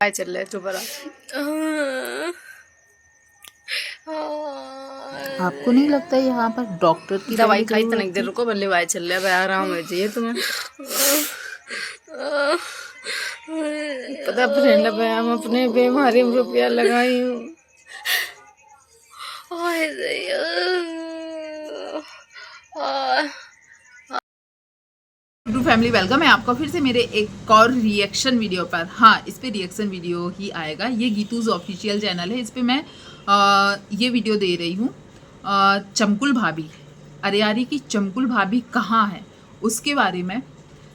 आए चल रहे चुप रहा। आपको नहीं लगता यहाँ पर डॉक्टर की दवाई पहले खाई जरूरत तनिक देर थी? रुको, बल्ले आए चल रहे, भाई आराम है चाहिए तुम्हें। पता फ्रेंड भाई, हम अपने बीमारी में रुपया लगाई हूँ। टू फैमिली वेलकम है आपका फिर से मेरे एक और रिएक्शन वीडियो पर। हाँ, इस पे रिएक्शन वीडियो ही आएगा। ये गीतूज ऑफिशियल चैनल है, इस पे मैं ये वीडियो दे रही हूँ। चमकुल भाभी, अरियारी की चमकुल भाभी कहाँ है उसके बारे में।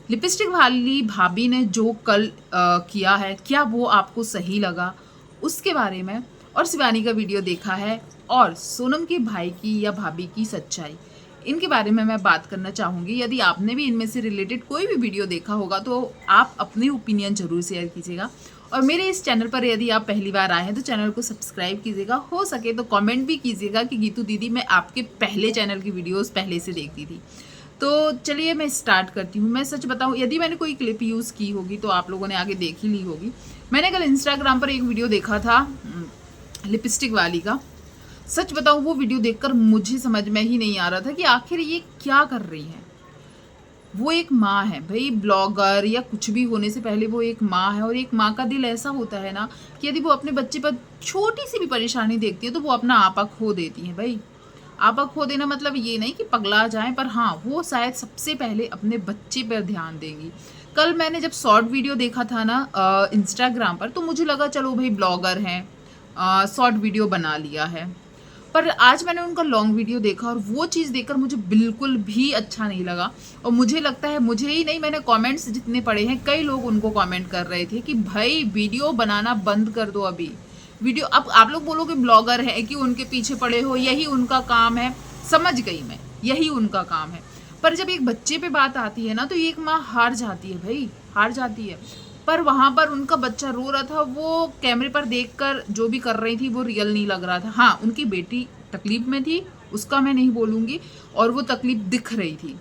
लिपस्टिक वाली भाभी ने जो कल किया है, क्या वो आपको सही लगा उसके बारे में, और शिवानी का वीडियो देखा है, और सोनम के भाई की या भाभी की सच्चाई, इनके बारे में मैं बात करना चाहूँगी। यदि आपने भी इनमें से रिलेटेड कोई भी वीडियो देखा होगा तो आप अपनी ओपिनियन ज़रूर शेयर कीजिएगा। और मेरे इस चैनल पर यदि आप पहली बार आए हैं तो चैनल को सब्सक्राइब कीजिएगा। हो सके तो कमेंट भी कीजिएगा कि गीतू दीदी मैं आपके पहले चैनल की वीडियोस पहले से देखती थी। तो चलिए मैं स्टार्ट करती हूँ। मैं सच बताऊँ, यदि मैंने कोई क्लिप यूज़ की होगी तो आप लोगों ने आगे देख ही ली होगी। मैंने कल इंस्टाग्राम पर एक वीडियो देखा था लिपस्टिक वाली का। सच बताऊँ, वो वीडियो देखकर मुझे समझ में ही नहीं आ रहा था कि आखिर ये क्या कर रही है। वो एक माँ है भाई, ब्लॉगर या कुछ भी होने से पहले वो एक माँ है, और एक माँ का दिल ऐसा होता है ना कि यदि वो अपने बच्चे पर छोटी सी भी परेशानी देखती है तो वो अपना आपा खो देती है भाई। आपा खो देना मतलब ये नहीं कि पगला जाए, पर हाँ, वो शायद सबसे पहले अपने बच्चे पर ध्यान देंगी। कल मैंने जब शॉर्ट वीडियो देखा था ना इंस्टाग्राम पर, तो मुझे लगा चलो भाई ब्लॉगर हैं, शॉर्ट वीडियो बना लिया है। पर आज मैंने उनका लॉन्ग वीडियो देखा और वो चीज़ देखकर मुझे बिल्कुल भी अच्छा नहीं लगा। और मुझे लगता है, मुझे ही नहीं, मैंने कमेंट्स जितने पढ़े हैं, कई लोग उनको कमेंट कर रहे थे कि भाई वीडियो बनाना बंद कर दो अभी। वीडियो अब आप लोग बोलोगे ब्लॉगर है कि उनके पीछे पड़े हो, यही उनका काम है। समझ गई मैं, यही उनका काम है। पर जब एक बच्चे पे बात आती है ना तो एक माँ हार जाती है भाई, हार जाती है। पर वहां पर उनका बच्चा रो रहा था, वो कैमरे पर देखकर जो भी कर रही थी वो रियल नहीं लग रहा था। हाँ, उनकी बेटी तकलीफ में थी, उसका मैं नहीं बोलूँगी, और वो तकलीफ दिख रही थी।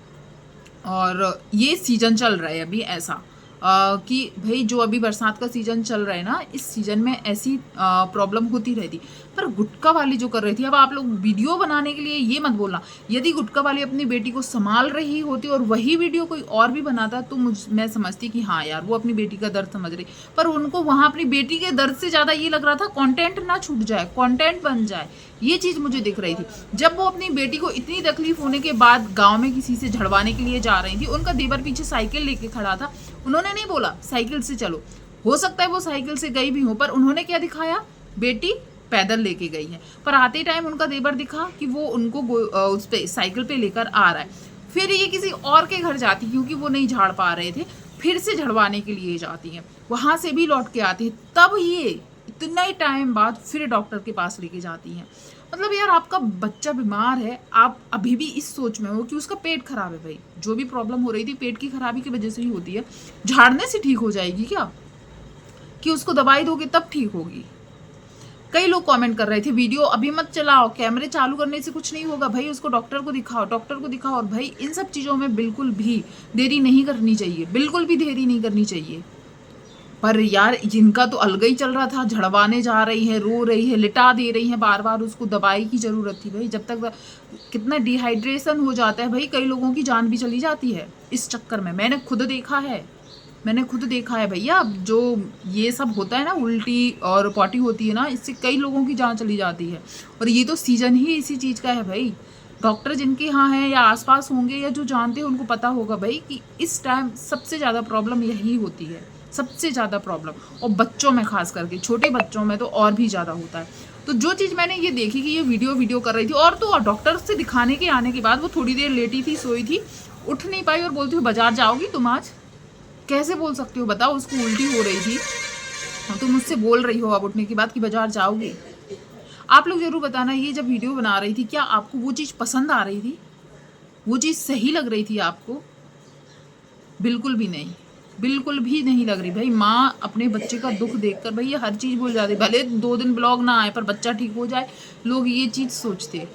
और ये सीजन चल रहा है अभी ऐसा कि भाई जो अभी बरसात का सीजन चल रहा है ना, इस सीजन में ऐसी प्रॉब्लम होती रहती। पर गुटखा वाली जो कर रही थी, अब आप लोग वीडियो बनाने के लिए ये मत बोलना, यदि गुटखा वाली अपनी बेटी को संभाल रही होती और वही वीडियो कोई और भी बनाता तो मैं समझती कि हाँ यार, वो अपनी बेटी का दर्द समझ रही। पर उनको वहाँ अपनी बेटी के दर्द से ज़्यादा ये लग रहा था कंटेंट ना छूट जाए, कंटेंट बन जाए, ये चीज़ मुझे दिख रही थी। जब वो अपनी बेटी को इतनी तकलीफ होने के बाद गांव में किसी से झड़वाने के लिए जा रही थी, उनका देवर पीछे साइकिल लेके खड़ा था, उन्होंने नहीं बोला साइकिल से चलो। हो सकता है वो साइकिल से गई भी हो, पर उन्होंने क्या दिखाया, बेटी पैदल लेके गई है। पर आते टाइम उनका देवर दिखा कि वो उनको उस पे साइकिल पे लेकर आ रहा है। फिर ये किसी और के घर जाती, क्योंकि वो नहीं झाड़ पा रहे थे, फिर से झड़वाने के लिए जाती हैं, वहां से भी लौट के आती है, तब ये इतना ही टाइम बाद फिर डॉक्टर के पास लेके जाती हैं। मतलब यार, आपका बच्चा बीमार है, आप अभी भी इस सोच में हो कि उसका पेट खराब है। भाई जो भी प्रॉब्लम हो रही थी पेट की खराबी की वजह से ही होती है, झाड़ने से ठीक हो जाएगी क्या? कि उसको दवाई दोगे तब ठीक होगी? कई लोग कमेंट कर रहे थे वीडियो अभी मत चलाओ, कैमरे चालू करने से कुछ नहीं होगा भाई, उसको डॉक्टर को दिखाओ, डॉक्टर को दिखाओ। और भाई इन सब चीज़ों में बिल्कुल भी देरी नहीं करनी चाहिए, बिल्कुल भी देरी नहीं करनी चाहिए। पर यार, जिनका तो अलग ही चल रहा था, झड़वाने जा रही है, रो रही है, लिटा दे रही है बार बार, उसको दवाई की ज़रूरत थी भाई। जब तक कितना डिहाइड्रेशन हो जाता है भाई, कई लोगों की जान भी चली जाती है इस चक्कर में। मैंने खुद देखा है, मैंने खुद देखा है भैया। जो ये सब होता है ना, उल्टी और पॉटी होती है ना, इससे कई लोगों की जान चली जाती है। और ये तो सीजन ही इसी चीज़ का है भाई। डॉक्टर जिनके यहाँ हैं या आसपास होंगे या जो जानते हैं उनको पता होगा भाई कि इस टाइम सबसे ज़्यादा प्रॉब्लम यही होती है, सबसे ज़्यादा प्रॉब्लम। और बच्चों में खास करके, छोटे बच्चों में तो और भी ज़्यादा होता है। तो जो चीज़ मैंने ये देखी कि ये वीडियो कर रही थी, और तो और डॉक्टर से दिखाने के आने के बाद वो थोड़ी देर लेटी थी, सोई थी, उठ नहीं पाई, और बोलती हो बाजार जाओगी तुम आज? कैसे बोल सकती हो बताओ? उसको उल्टी हो रही थी, तुम मुझसे बोल रही हो अब उठने की बात कि बाजार जाओगी? आप लोग जरूर बताना, ये जब वीडियो बना रही थी क्या आपको वो चीज़ पसंद आ रही थी? वो चीज़ सही लग रही थी आपको? बिल्कुल भी नहीं, बिल्कुल भी नहीं लग रही भाई। माँ अपने बच्चे का दुख देखकर भाई ये हर चीज़ भूल जाती। भले 2 दिन ब्लॉग ना आए पर बच्चा ठीक हो जाए, लोग ये चीज़ सोचते,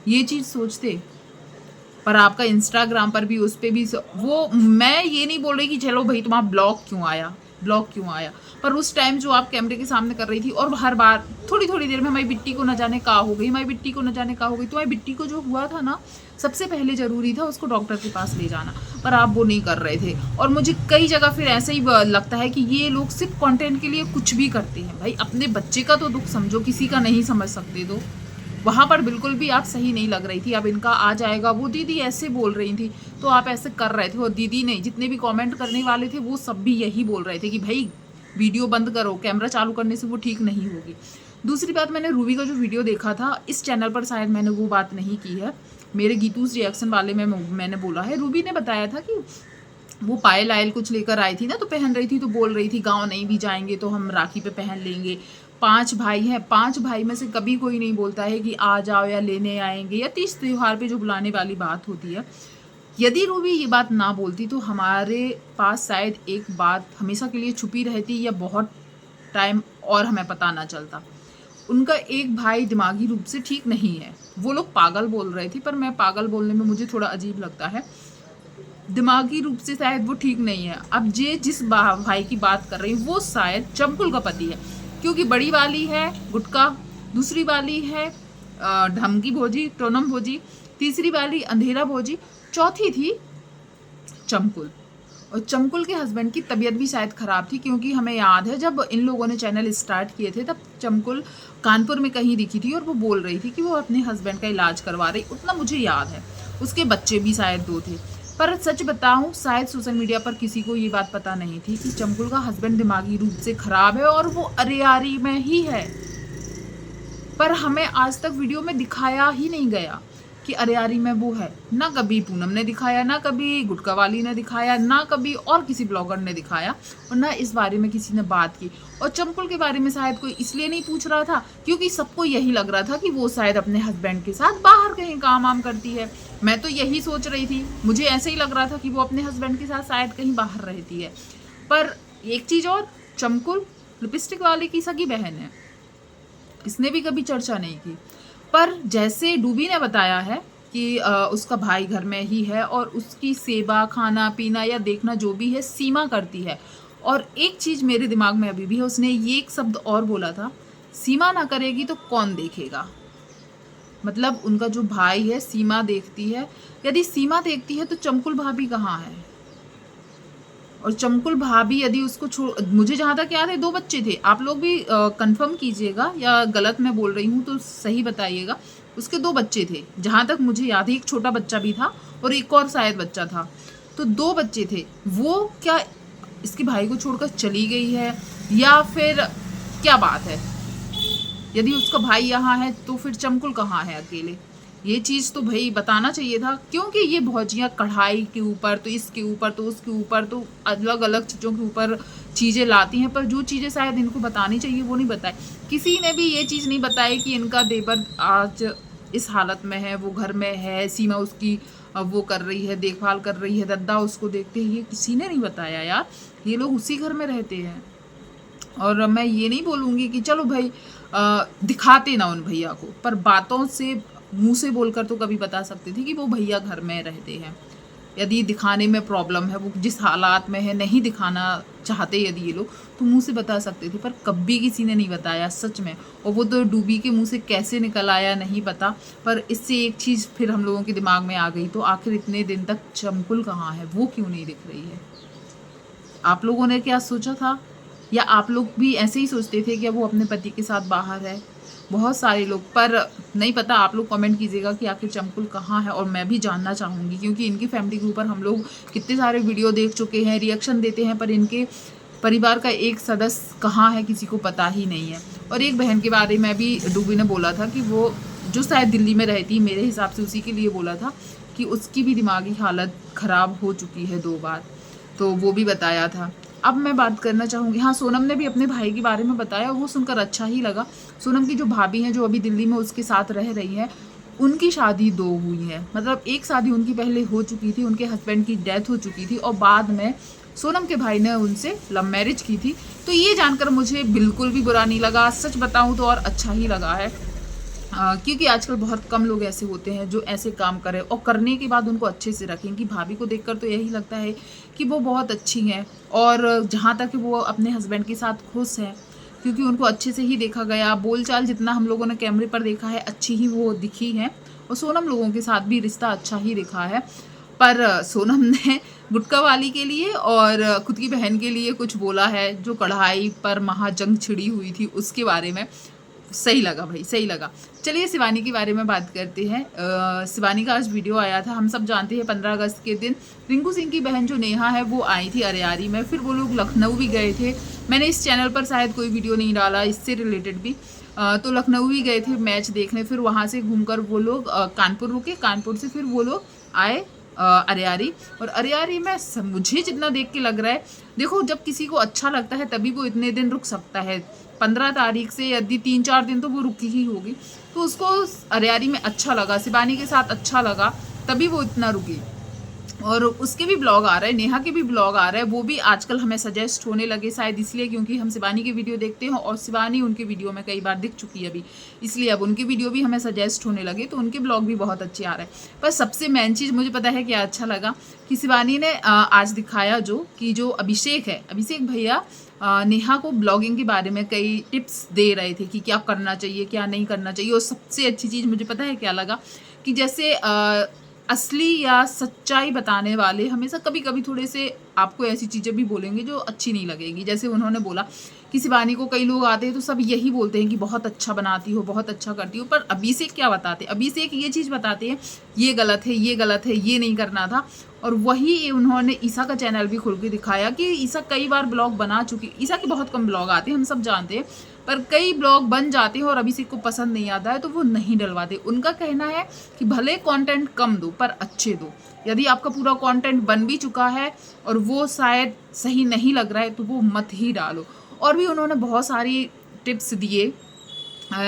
ये चीज़ सोचते। पर आपका इंस्टाग्राम पर भी, उस पर भी वो, मैं ये नहीं बोल रही कि चलो भाई तुम्हारा ब्लॉग क्यों आया, ब्लॉग क्यों आया, पर उस टाइम जो आप कैमरे के सामने कर रही थी और हर बार थोड़ी थोड़ी देर में हमारी बिट्टी को न जाने का हो गई, हमारी बिट्टी को न जाने का हो गई, तो हमारी बिट्टी को जो हुआ था ना, सबसे पहले ज़रूरी था उसको डॉक्टर के पास ले जाना, पर आप वो नहीं कर रहे थे। और मुझे कई जगह फिर ऐसे ही लगता है कि ये लोग सिर्फ कंटेंट के लिए कुछ भी करते हैं। भाई अपने बच्चे का तो दुख समझो, किसी का नहीं समझ सकते। तो वहाँ पर बिल्कुल भी आप सही नहीं लग रही थी। अब इनका आ जाएगा, वो दीदी ऐसे बोल रही थी तो आप ऐसे कर रहे थे, और दीदी नहीं, जितने भी कमेंट करने वाले थे वो सब भी यही बोल रहे थे कि भाई वीडियो बंद करो, कैमरा चालू करने से वो ठीक नहीं होगी। दूसरी बात, मैंने रूबी का जो वीडियो देखा था, इस चैनल पर शायद मैंने वो बात नहीं की है, मेरे गीतूज रिएक्शन वाले में मैंने बोला है। रूबी ने बताया था कि वो पायल आयल कुछ लेकर आई थी ना, तो पहन रही थी, तो बोल रही थी गाँव नहीं भी जाएंगे तो हम राखी पे पहन लेंगे। 5 भाई हैं, 5 भाई में से कभी कोई नहीं बोलता है कि आ जाओ या लेने आएंगे, या 30 त्योहार पे जो बुलाने वाली बात होती है। यदि रूबी ये बात ना बोलती तो हमारे पास शायद एक बात हमेशा के लिए छुपी रहती, या बहुत टाइम और हमें पता ना चलता। उनका एक भाई दिमागी रूप से ठीक नहीं है, वो लोग पागल बोल रहे थे, पर मैं पागल बोलने में मुझे थोड़ा अजीब लगता है। दिमागी रूप से शायद वो ठीक नहीं है। अब जिस भाई की बात कर रही हूँ वो शायद चंपुल का पति है, क्योंकि बड़ी वाली है गुटका, दूसरी वाली है ढमकी भोजी, टोनम भोजी, तीसरी वाली अंधेरा भोजी, चौथी थी चंपुल। और चंपुल के हस्बैंड की तबीयत भी शायद ख़राब थी, क्योंकि हमें याद है जब इन लोगों ने चैनल स्टार्ट किए थे तब चंपुल कानपुर में कहीं दिखी थी और वो बोल रही थी कि वो अपने हस्बैंड का इलाज करवा रही, उतना मुझे याद है। उसके बच्चे भी शायद 2 थे। पर सच बताऊं, शायद सोशल मीडिया पर किसी को ये बात पता नहीं थी कि चंपुल का हस्बैंड दिमागी रूप से ख़राब है और वो अरेयारी में ही है। पर हमें आज तक वीडियो में दिखाया ही नहीं गया कि अरेयारी में वो है। ना कभी पूनम ने दिखाया, ना कभी गुटका वाली ने दिखाया, ना कभी और किसी ब्लॉगर ने दिखाया, और ना इस बारे में किसी ने बात की। और चंपुल के बारे में शायद कोई इसलिए नहीं पूछ रहा था क्योंकि सबको यही लग रहा था कि वो शायद अपने हस्बैंड के साथ बाहर कहीं काम वाम करती है। मैं तो यही सोच रही थी, मुझे ऐसे ही लग रहा था कि वो अपने हस्बैंड के साथ शायद कहीं बाहर रहती है। पर एक चीज़ और, चंपुल लिपस्टिक वाली की सगी बहन है, इसने भी कभी चर्चा नहीं की। पर जैसे डूबी ने बताया है कि उसका भाई घर में ही है और उसकी सेवा, खाना पीना या देखना जो भी है सीमा करती है। और एक चीज़ मेरे दिमाग में अभी भी है, उसने ये एक शब्द और बोला था, सीमा ना करेगी तो कौन देखेगा। मतलब उनका जो भाई है सीमा देखती है, यदि सीमा देखती है तो चंपुल भाभी कहाँ है। और चंपुल भाभी यदि उसको मुझे जहाँ तक याद है 2 बच्चे थे, आप लोग भी कंफर्म कीजिएगा या गलत मैं बोल रही हूँ तो सही बताइएगा। उसके 2 बच्चे थे जहाँ तक मुझे याद है, एक छोटा बच्चा भी था और एक और शायद बच्चा था, तो 2 बच्चे थे। वो क्या इसके भाई को छोड़कर चली गई है या फिर क्या बात है। यदि उसका भाई यहाँ है तो फिर चंपुल कहाँ है अकेले, ये चीज़ तो भाई बताना चाहिए था। क्योंकि ये भौजियाँ कढ़ाई के ऊपर तो इसके ऊपर तो उसके ऊपर तो अलग अलग चीज़ों के ऊपर चीज़ें लाती हैं, पर जो चीज़ें शायद इनको बतानी चाहिए वो नहीं बताई। किसी ने भी ये चीज़ नहीं बताई कि इनका देवर आज इस हालत में है, वो घर में है, सीमा उसकी वो कर रही है, देखभाल कर रही है, दद्दा उसको देखते हैं, ये किसी ने नहीं बताया यार। ये लोग उसी घर में रहते हैं। और मैं ये नहीं बोलूँगी कि चलो भाई दिखाते ना उन भैया को, पर बातों से मुंह से बोलकर तो कभी बता सकते थे कि वो भैया घर में रहते हैं। यदि दिखाने में प्रॉब्लम है, वो जिस हालात में है, नहीं दिखाना चाहते यदि ये लोग, तो मुंह से बता सकते थे, पर कभी किसी ने नहीं बताया सच में। और वो तो डूबी के मुंह से कैसे निकल आया नहीं पता। पर इससे एक चीज़ फिर हम लोगों के दिमाग में आ गई, तो आखिर इतने दिन तक चंपुल कहाँ है, वो क्यों नहीं दिख रही है। आप लोगों ने क्या सोचा था, या आप लोग भी ऐसे ही सोचते थे कि वो अपने पति के साथ बाहर है। बहुत सारे लोग, पर नहीं पता, आप लोग कमेंट कीजिएगा कि आखिर चंपुल कहाँ है। और मैं भी जानना चाहूँगी क्योंकि इनकी फैमिली के ऊपर हम लोग कितने सारे वीडियो देख चुके हैं, रिएक्शन देते हैं, पर इनके परिवार का एक सदस्य कहाँ है किसी को पता ही नहीं है। और एक बहन के बारे में भी डूबी ने बोला था कि वो जो शायद दिल्ली में रहती, मेरे हिसाब से उसी के लिए बोला था कि उसकी भी दिमागी हालत ख़राब हो चुकी है 2 बार, तो वो भी बताया था। अब मैं बात करना चाहूँगी, हाँ सोनम ने भी अपने भाई के बारे में बताया, वो सुनकर अच्छा ही लगा। सोनम की जो भाभी हैं जो अभी दिल्ली में उसके साथ रह रही है, उनकी शादी 2 हुई है। मतलब एक शादी उनकी पहले हो चुकी थी, उनके हस्बैंड की डेथ हो चुकी थी, और बाद में सोनम के भाई ने उनसे लव मैरिज की थी। तो ये जानकर मुझे बिल्कुल भी बुरा नहीं लगा, सच बताऊँ तो और अच्छा ही लगा है। क्योंकि आजकल बहुत कम लोग ऐसे होते हैं जो ऐसे काम करें और करने के बाद उनको अच्छे से रखें। कि भाभी को देखकर तो यही लगता है कि वो बहुत अच्छी हैं और जहाँ तक वो अपने हस्बैंड के साथ खुश हैं, क्योंकि उनको अच्छे से ही देखा गया। बोलचाल जितना हम लोगों ने कैमरे पर देखा है अच्छी ही वो दिखी है, और सोनम लोगों के साथ भी रिश्ता अच्छा ही दिखा है। पर सोनम ने गुटखा वाली के लिए और खुद की बहन के लिए कुछ बोला है, जो कढ़ाई पर महाजंग छिड़ी हुई थी उसके बारे में। सही लगा भाई, सही लगा। चलिए शिवानी के बारे में बात करते हैं। शिवानी का आज वीडियो आया था। हम सब जानते हैं 15 अगस्त के दिन रिंकू सिंह की बहन जो नेहा है वो आई थी अरियारी में, फिर वो लोग लखनऊ भी गए थे। मैंने इस चैनल पर शायद कोई वीडियो नहीं डाला इससे रिलेटेड भी। तो लखनऊ भी गए थे मैच देखने, फिर वहाँ से घूमकर वो लोग कानपुर रुके, कानपुर से फिर वो लोग आए अरियारी। और अरियारी में मुझे जितना देख के लग रहा है, देखो जब किसी को अच्छा लगता है तभी वो इतने दिन रुक सकता है। 15 तारीख से यदि 3-4 दिन तो वो रुकी ही होगी, तो उसको अरियारी में अच्छा लगा, शिवानी के साथ अच्छा लगा, तभी वो इतना रुकी। और उसके भी ब्लॉग आ रहे हैं, नेहा के भी ब्लॉग आ रहे हैं, वो भी आजकल हमें सजेस्ट होने लगे, शायद इसलिए क्योंकि हम शिवानी की वीडियो देखते हैं और शिवानी उनके वीडियो में कई बार दिख चुकी है अभी, इसलिए अब उनकी वीडियो भी हमें सजेस्ट होने लगे, तो उनके ब्लॉग भी बहुत अच्छे आ रहे हैं। पर सबसे मेन चीज़ मुझे पता है क्या अच्छा लगा कि शिवानी ने आज दिखाया जो अभिषेक है, अभिषेक भैया नेहा को ब्लॉगिंग के बारे में कई टिप्स दे रहे थे कि क्या करना चाहिए क्या नहीं करना चाहिए। और सबसे अच्छी चीज़ मुझे पता है क्या लगा कि जैसे असली या सच्चाई बताने वाले हमेशा कभी कभी थोड़े से आपको ऐसी चीज़ें भी बोलेंगे जो अच्छी नहीं लगेगी। जैसे उन्होंने बोला कि शिवानी को कई लोग आते हैं तो सब यही बोलते हैं कि बहुत अच्छा बनाती हो, बहुत अच्छा करती हो, पर अभिषेक क्या बताते हैं? अभिषेक ये चीज़ बताते हैं ये गलत है, ये गलत है, ये नहीं करना था। और वही उन्होंने ईसा का चैनल भी खोल के दिखाया कि ईसा कई बार ब्लॉग बना चुकी, ईसा के बहुत कम ब्लॉग आते हैं हम सब जानते हैं, पर कई ब्लॉग बन जाते हैं और अभिषेक को पसंद नहीं आता है तो वो नहीं डलवाते। उनका कहना है कि भले कंटेंट कम दो पर अच्छे दो। यदि आपका पूरा कंटेंट बन भी चुका है और वो शायद सही नहीं लग रहा है तो वो मत ही डालो। और भी उन्होंने बहुत सारी टिप्स दिए।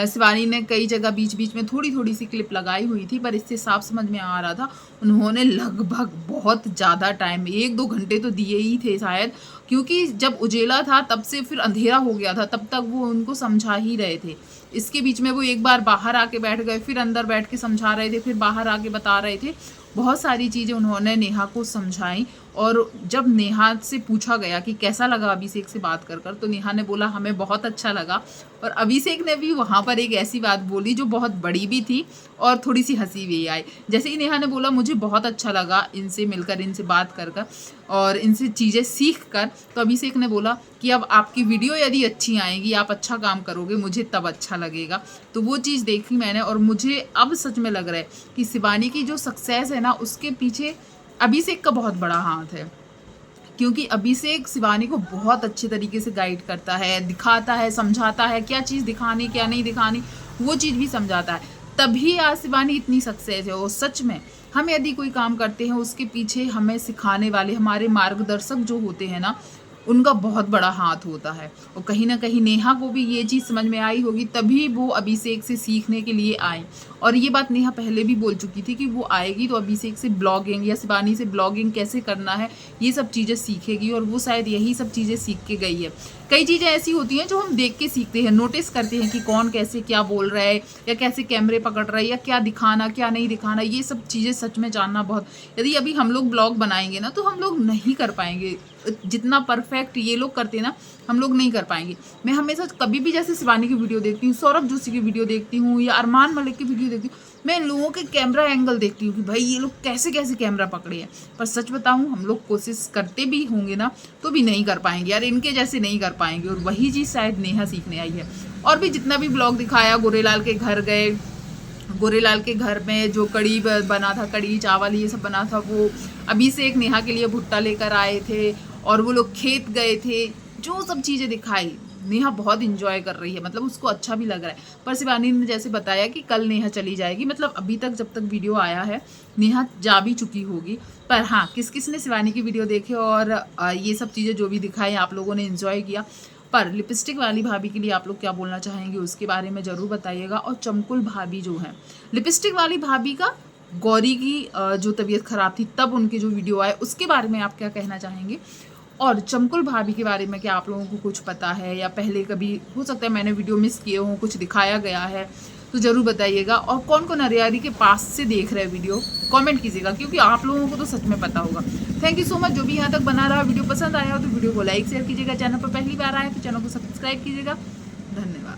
शिवानी ने कई जगह बीच बीच में थोड़ी थोड़ी सी क्लिप लगाई हुई थी, पर इससे साफ समझ में आ रहा था उन्होंने लगभग बहुत ज़्यादा टाइम 1-2 घंटे तो दिए ही थे शायद, क्योंकि जब उजेला था तब से फिर अंधेरा हो गया था, तब तक वो उनको समझा ही रहे थे। इसके बीच में वो एक बार बाहर आके बैठ गए, फिर अंदर बैठ के समझा रहे थे, फिर बाहर आके बता रहे थे। बहुत सारी चीज़ें उन्होंने नेहा को समझाई। और जब नेहा से पूछा गया कि कैसा लगा अभिषेक से बात कर कर, तो नेहा ने बोला हमें बहुत अच्छा लगा। और अभिषेक ने भी वहाँ पर एक ऐसी बात बोली जो बहुत बड़ी भी थी और थोड़ी सी हंसी भी आई। जैसे ही नेहा ने बोला मुझे बहुत अच्छा लगा इनसे मिलकर, इनसे बात कर कर और इनसे चीज़ें सीख कर, तो अभिषेक ने बोला कि अब आपकी वीडियो यदि अच्छी आएगी, आप अच्छा काम करोगे, मुझे तब अच्छा लगेगा। तो वो चीज़ देखी मैंने और मुझे अब सच में लग रहा है कि शिवानी की जो सक्सेस है ना, उसके पीछे अभिषेक का बहुत बड़ा हाथ है। क्योंकि अभिषेक शिवानी को बहुत अच्छे तरीके से गाइड करता है, दिखाता है, समझाता है क्या चीज़ दिखानी क्या नहीं दिखानी, वो चीज़ भी समझाता है। तभी आज शिवानी इतनी सक्सेस है। और सच में हम यदि कोई काम करते हैं उसके पीछे हमें सिखाने वाले हमारे मार्गदर्शक जो होते हैं ना, उनका बहुत बड़ा हाथ होता है। और कहीं ना कहीं नेहा को भी ये चीज़ समझ में आई होगी, तभी वो अभिषेक से सीखने के लिए आई। और ये बात नेहा पहले भी बोल चुकी थी कि वो आएगी तो अभिषेक से ब्लॉगिंग या शिवानी से ब्लॉगिंग कैसे करना है ये सब चीज़ें सीखेगी, और वो शायद यही सब चीज़ें सीख के गई है। कई चीज़ें ऐसी होती हैं जो हम देख के सीखते हैं, नोटिस करते हैं कि कौन कैसे क्या बोल रहा है या कैसे कैमरे पकड़ रहा है या क्या दिखाना क्या नहीं दिखाना, ये सब चीज़ें सच में जानना बहुत। यदि अभी हम लोग ब्लॉग बनाएंगे ना तो हम लोग नहीं कर पाएंगे जितना परफेक्ट ये लोग करते हैं ना, हम लोग नहीं कर पाएंगे। मैं हमेशा कभी भी जैसे शिवानी की वीडियो देखती हूँ, सौरभ जोशी की वीडियो देखती हूँ या अरमान मलिक की वीडियो देखती हूँ, मैं इन लोगों के कैमरा एंगल देखती हूँ कि भाई ये लोग कैसे कैसे कैमरा पकड़े हैं। पर सच बताऊँ हम लोग कोशिश करते भी होंगे ना तो भी नहीं कर पाएंगे यार, इनके जैसे नहीं कर पाएंगे। और वही चीज़ शायद नेहा सीखने आई है। और भी जितना भी ब्लॉग दिखाया, गोरेलाल के घर गए, गोरेलाल के घर में जो कड़ी बना था, कड़ी चावल ये सब बना था, वो अभिषेक नेहा के लिए भुट्टा लेकर आए थे और वो लोग खेत गए थे, जो सब चीज़ें दिखाई नेहा बहुत इंजॉय कर रही है, मतलब उसको अच्छा भी लग रहा है। पर शिवानी ने जैसे बताया कि कल नेहा चली जाएगी, मतलब अभी तक जब तक वीडियो आया है नेहा जा भी चुकी होगी। पर हाँ, किस किस ने शिवानी की वीडियो देखे और ये सब चीज़ें जो भी दिखाई आप लोगों ने इन्जॉय किया। पर लिपस्टिक वाली भाभी के लिए आप लोग क्या बोलना चाहेंगे उसके बारे में ज़रूर बताइएगा। और चमकुल भाभी जो है, लिपस्टिक वाली भाभी का गौरी की जो तबीयत ख़राब थी तब उनके जो वीडियो आए उसके बारे में आप क्या कहना चाहेंगे। और चमकुल भाभी के बारे में क्या आप लोगों को कुछ पता है या पहले कभी हो सकता है मैंने वीडियो मिस किए हों, कुछ दिखाया गया है तो ज़रूर बताइएगा। और कौन कौन अरियारी के पास से देख रहे हैं वीडियो कमेंट कीजिएगा, क्योंकि आप लोगों को तो सच में पता होगा। Thank you so much. जो भी यहाँ तक बना रहा वीडियो पसंद आया हो तो वीडियो को लाइक शेयर कीजिएगा। चैनल पर पहली बार आए तो चैनल को सब्सक्राइब कीजिएगा। धन्यवाद।